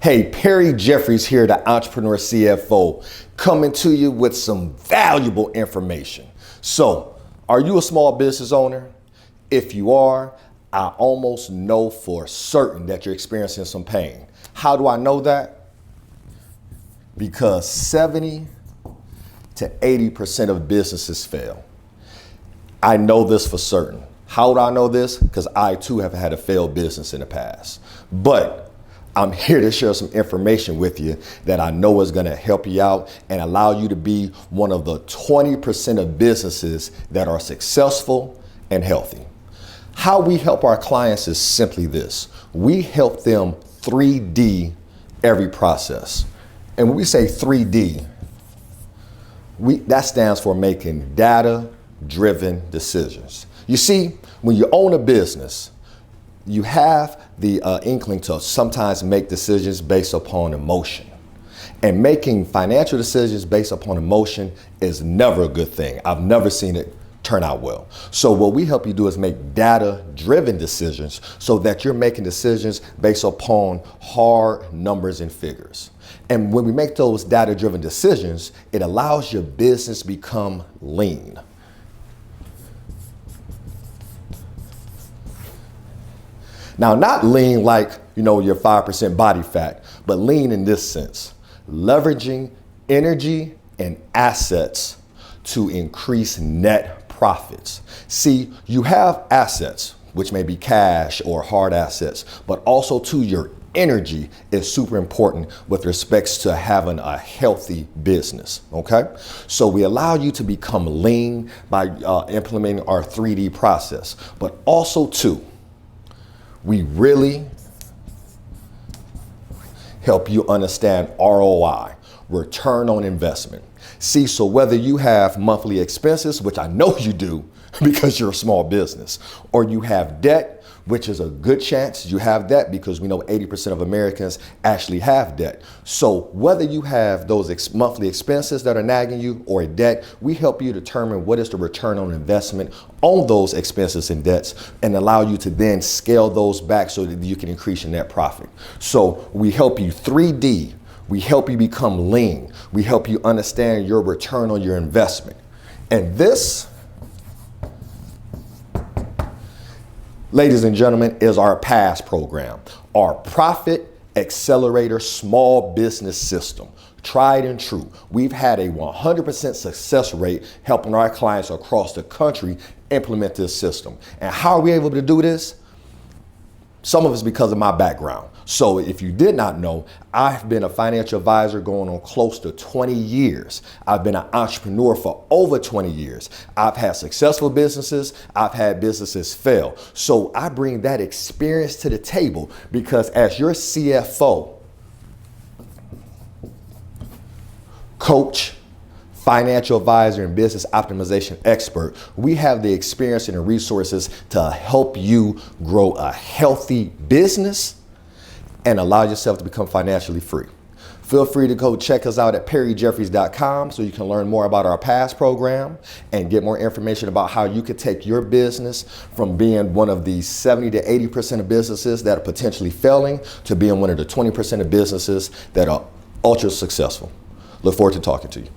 Hey, Perry Jeffries here, the Entrepreneur CFO, coming to you with some valuable information. So, are you a small business owner? If you are, I almost know for certain that you're experiencing some pain. How do I know that? Because 70 to 80% of businesses fail. I know this for certain. How do I know this? Because I too have had a failed business in the past. But I'm here to share some information with you that I know is going to help you out and allow you to be one of the 20% of businesses that are successful and healthy. How we help our clients is simply this. We help them 3D every process. And when we say 3D, that stands for making data-driven decisions. You see, when you own a business, you have the inkling to sometimes make decisions based upon emotion. And making financial decisions based upon emotion is never a good thing. I've never seen it turn out well. So what we help you do is make data-driven decisions so that you're making decisions based upon hard numbers and figures. And when we make those data-driven decisions, it allows your business to become lean. Now, not lean like, your 5% body fat, but lean in this sense, leveraging energy and assets to increase net profits. See, you have assets, which may be cash or hard assets, but also too, your energy is super important with respects to having a healthy business, okay? So we allow you to become lean by implementing our 3D process, but also too, we really help you understand ROI, return on investment. See, so whether you have monthly expenses, which I know you do because you're a small business, or you have debt, which is a good chance you have debt because we know 80% of Americans actually have debt. So whether you have those monthly expenses that are nagging you or a debt, we help you determine what is the return on investment on those expenses and debts and allow you to then scale those back so that you can increase your net profit. So we help you 3D. We help you become lean. We help you understand your return on your investment. And this, ladies and gentlemen, is our P.A.S.S program, our Profit Accelerator Small Business System. Tried and true. We've had a 100% success rate helping our clients across the country implement this system. And how are we able to do this? Some of it's because of my background. So if you did not know, I've been a financial advisor going on close to 20 years. I've been an entrepreneur for over 20 years. I've had successful businesses. I've had businesses fail. So I bring that experience to the table because as your CFO, coach, financial advisor, and business optimization expert, we have the experience and the resources to help you grow a healthy business and allow yourself to become financially free. Feel free to go check us out at perryjeffries.com so you can learn more about our P.A.S.S program and get more information about how you could take your business from being one of the 70 to 80% of businesses that are potentially failing to being one of the 20% of businesses that are ultra successful. Look forward to talking to you.